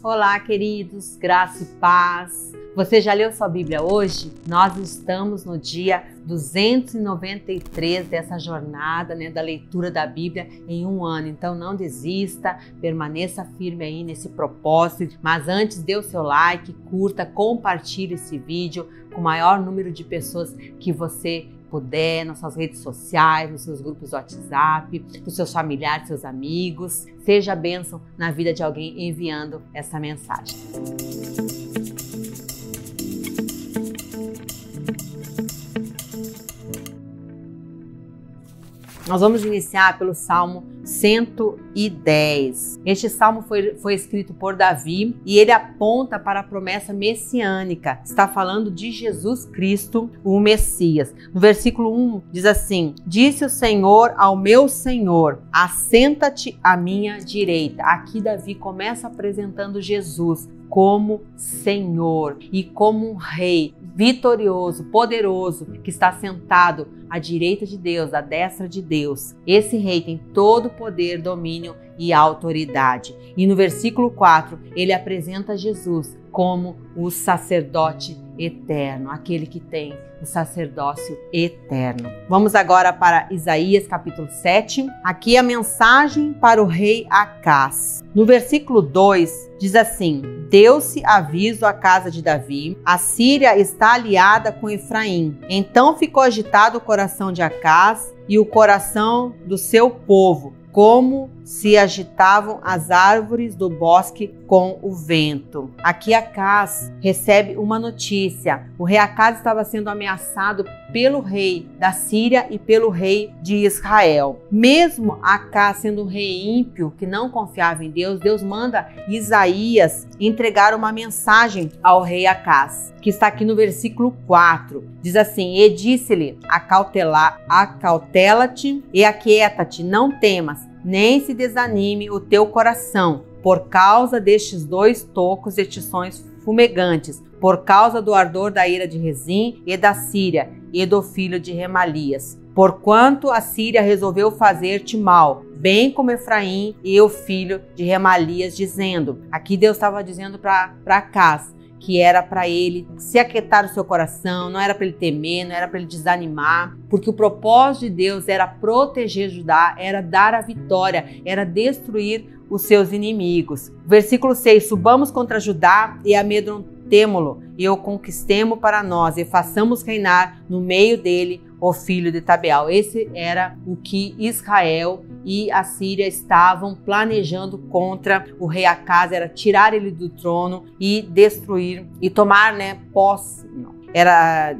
Olá, queridos, graça e paz. Você já leu sua Bíblia hoje? Nós estamos no dia 293 dessa jornada, da leitura da Bíblia em um ano. Então não desista, permaneça firme aí nesse propósito. Mas antes, dê o seu like, curta, compartilhe esse vídeo com o maior número de pessoas que você puder, nas suas redes sociais, nos seus grupos do WhatsApp, para os seus familiares, seus amigos. Seja bênção na vida de alguém enviando essa mensagem. Nós vamos iniciar pelo Salmo 110. Este salmo foi escrito por Davi e ele aponta para a promessa messiânica. Está falando de Jesus Cristo, o Messias. No versículo 1 diz assim: Disse o Senhor ao meu Senhor, assenta-te à minha direita. Aqui Davi começa apresentando Jesus como Senhor e como um rei vitorioso, poderoso, que está sentado à direita de Deus, à destra de Deus. Esse rei tem todo o poder, domínio e autoridade. E no versículo 4, ele apresenta Jesus como o sacerdote eterno, aquele que tem o sacerdócio eterno. Vamos agora para Isaías capítulo 7. Aqui a mensagem para o rei Acaz. No versículo 2 diz assim: Deu-se aviso à casa de Davi, a Síria está aliada com Efraim. Então ficou agitado o coração de Acaz e o coração do seu povo, como se agitavam as árvores do bosque com o vento. Aqui Acaz recebe uma notícia. O rei Acaz estava sendo ameaçado pelo rei da Síria e pelo rei de Israel. Mesmo Acaz sendo um rei ímpio, que não confiava em Deus, Deus manda Isaías entregar uma mensagem ao rei Acaz, que está aqui no versículo 4. Diz assim: E disse-lhe, acautela-te e aquieta-te, não temas, nem se desanime o teu coração, por causa destes dois tocos de tições fumegantes, por causa do ardor da ira de Rezim e da Síria e do filho de Remalias. Porquanto a Síria resolveu fazer-te mal, bem como Efraim e o filho de Remalias, dizendo. Aqui Deus estava dizendo para Acaz que era para ele se aquietar o seu coração, não era para ele temer, não era para ele desanimar, porque o propósito de Deus era proteger Judá, era dar a vitória, era destruir os seus inimigos. Versículo 6, subamos contra Judá e amedrontemo-lo, e o conquistemo para nós, e façamos reinar no meio dele o filho de Tabeal. Esse era o que Israel e a Síria estavam planejando contra o rei Acaz, era tirar ele do trono e destruir e tomar posse. Não. Era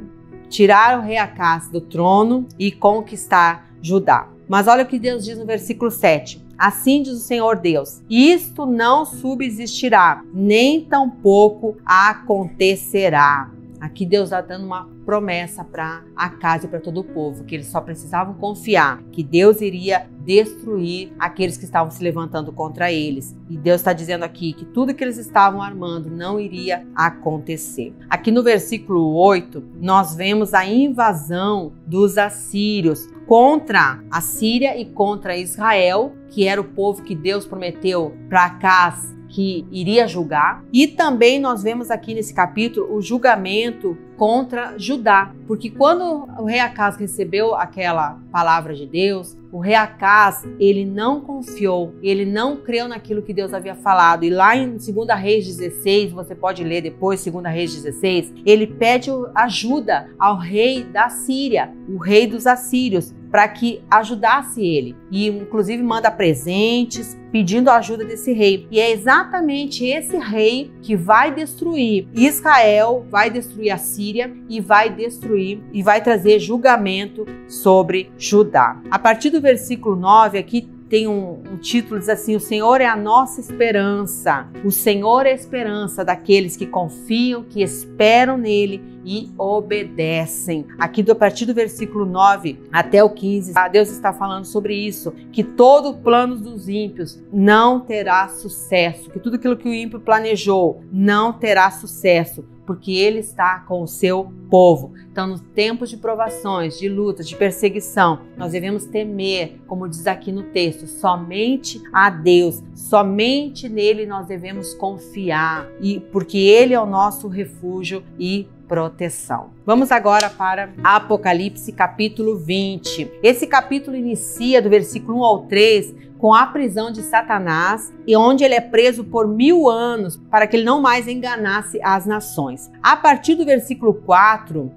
tirar o rei Acaz do trono e conquistar Judá. Mas olha o que Deus diz no versículo 7. Assim diz o Senhor Deus: isto não subsistirá, nem tampouco acontecerá. Aqui Deus está dando uma promessa para Acaz e para todo o povo, que eles só precisavam confiar que Deus iria destruir aqueles que estavam se levantando contra eles. E Deus está dizendo aqui que tudo que eles estavam armando não iria acontecer. Aqui no versículo 8, nós vemos a invasão dos assírios contra a Síria e contra Israel, que era o povo que Deus prometeu para Acaz que iria julgar. E também nós vemos aqui nesse capítulo o julgamento contra Judá, porque quando o rei Acaz recebeu aquela palavra de Deus, o rei Acaz, ele não confiou, ele não creu naquilo que Deus havia falado. E lá em 2 Reis 16, você pode ler depois, 2 Reis 16, ele pede ajuda ao rei da Síria, o rei dos assírios, para que ajudasse ele. E inclusive manda presentes pedindo a ajuda desse rei. E é exatamente esse rei que vai destruir Israel, vai destruir a Síria e vai destruir e vai trazer julgamento sobre Judá. A partir do versículo 9 aqui tem um título, diz assim: o Senhor é a nossa esperança. O Senhor é a esperança daqueles que confiam, que esperam nele e obedecem. Aqui a partir do versículo 9 até o 15, Deus está falando sobre isso, que todo o plano dos ímpios não terá sucesso, que tudo aquilo que o ímpio planejou não terá sucesso, porque Ele está com o seu povo. Então, nos tempos de provações, de lutas, de perseguição, nós devemos temer, como diz aqui no texto, somente a Deus, somente nele nós devemos confiar, e porque Ele é o nosso refúgio e proteção. Vamos agora para Apocalipse capítulo 20. Esse capítulo inicia do versículo 1 ao 3 com a prisão de Satanás, e onde ele é preso por 1000 anos para que ele não mais enganasse as nações. A partir do versículo 4,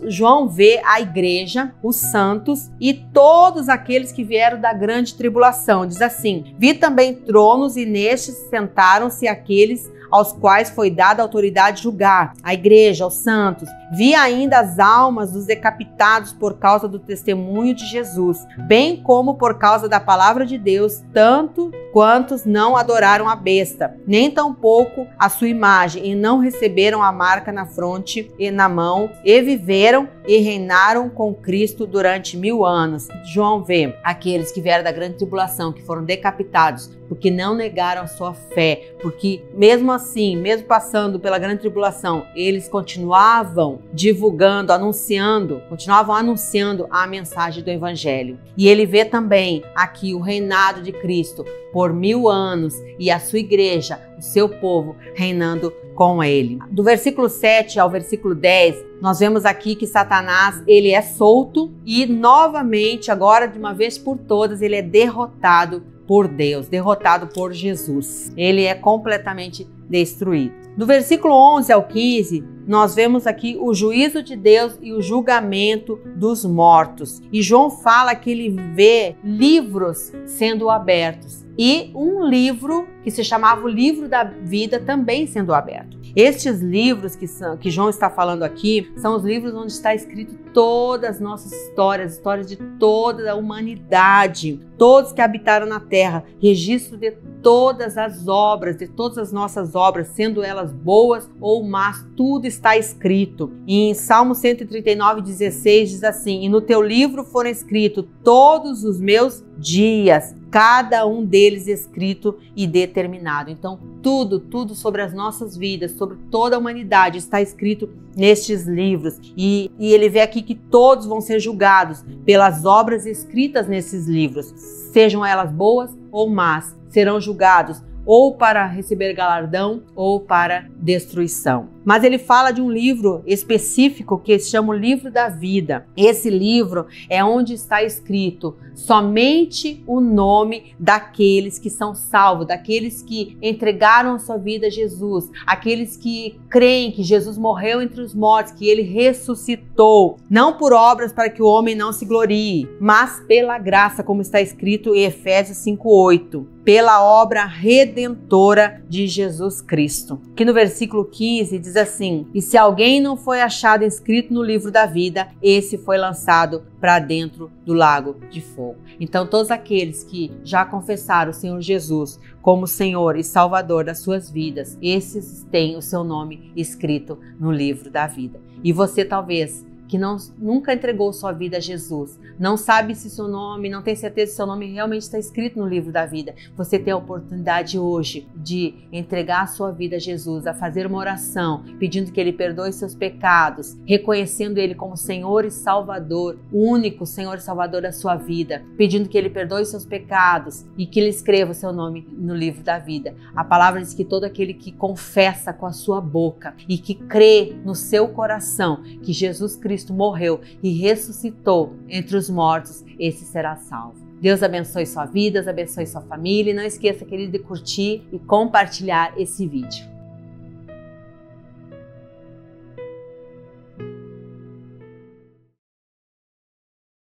João vê a igreja, os santos e todos aqueles que vieram da grande tribulação. Diz assim: vi também tronos e nestes sentaram-se aqueles aos quais foi dada a autoridade de julgar, a igreja, os santos. Vi ainda as almas dos decapitados por causa do testemunho de Jesus, bem como por causa da palavra de Deus, tanto quantos não adoraram a besta, nem tampouco a sua imagem, e não receberam a marca na fronte e na mão, e viveram e reinaram com Cristo durante 1000 anos. João vê aqueles que vieram da grande tribulação, que foram decapitados, porque não negaram a sua fé, porque mesmo assim, mesmo passando pela grande tribulação, eles continuavam continuavam anunciando a mensagem do Evangelho. E ele vê também aqui o reinado de Cristo por 1000 anos e a sua igreja, o seu povo, reinando com ele. Do versículo 7 ao versículo 10, nós vemos aqui que Satanás, ele é solto e novamente, agora de uma vez por todas, ele é derrotado por Deus, derrotado por Jesus. Ele é completamente destruído. Do versículo 11 ao 15, nós vemos aqui o juízo de Deus e o julgamento dos mortos. E João fala que ele vê livros sendo abertos e um livro que se chamava o livro da vida também sendo aberto. Estes livros que João está falando aqui são os livros onde está escrito todas as nossas histórias, histórias de toda a humanidade, todos que habitaram na terra, registro de todas as obras, de todas as nossas obras, sendo elas boas ou más, tudo está escrito. E em Salmo 139:16 diz assim: e no teu livro foram escritos todos os meus dias, cada um deles escrito e determinado. Então, tudo sobre as nossas vidas, sobre toda a humanidade está escrito nestes livros. E ele vê aqui que todos vão ser julgados pelas obras escritas nesses livros, sejam elas boas ou más, serão julgados ou para receber galardão ou para destruição. Mas ele fala de um livro específico que se chama o livro da vida. Esse livro é onde está escrito somente o nome daqueles que são salvos, daqueles que entregaram a sua vida a Jesus, aqueles que creem que Jesus morreu entre os mortos, que ele ressuscitou, não por obras para que o homem não se glorie, mas pela graça, como está escrito em Efésios 5:8, pela obra redentora de Jesus Cristo. Que no versículo 15 diz assim: e se alguém não foi achado inscrito no livro da vida, esse foi lançado para dentro do lago de fogo. Então, todos aqueles que já confessaram o Senhor Jesus como Senhor e Salvador das suas vidas, esses têm o seu nome escrito no livro da vida. E você talvez que nunca entregou sua vida a Jesus, não sabe se seu nome, não tem certeza se seu nome realmente está escrito no livro da vida, você tem a oportunidade hoje de entregar a sua vida a Jesus, a fazer uma oração, pedindo que Ele perdoe seus pecados, reconhecendo Ele como Senhor e Salvador, o único Senhor e Salvador da sua vida, pedindo que Ele perdoe seus pecados e que Ele escreva o seu nome no livro da vida. A palavra diz que todo aquele que confessa com a sua boca e que crê no seu coração que Jesus Cristo morreu e ressuscitou entre os mortos, esse será salvo. Deus abençoe sua vida, abençoe sua família e não esqueça, querido, de curtir e compartilhar esse vídeo.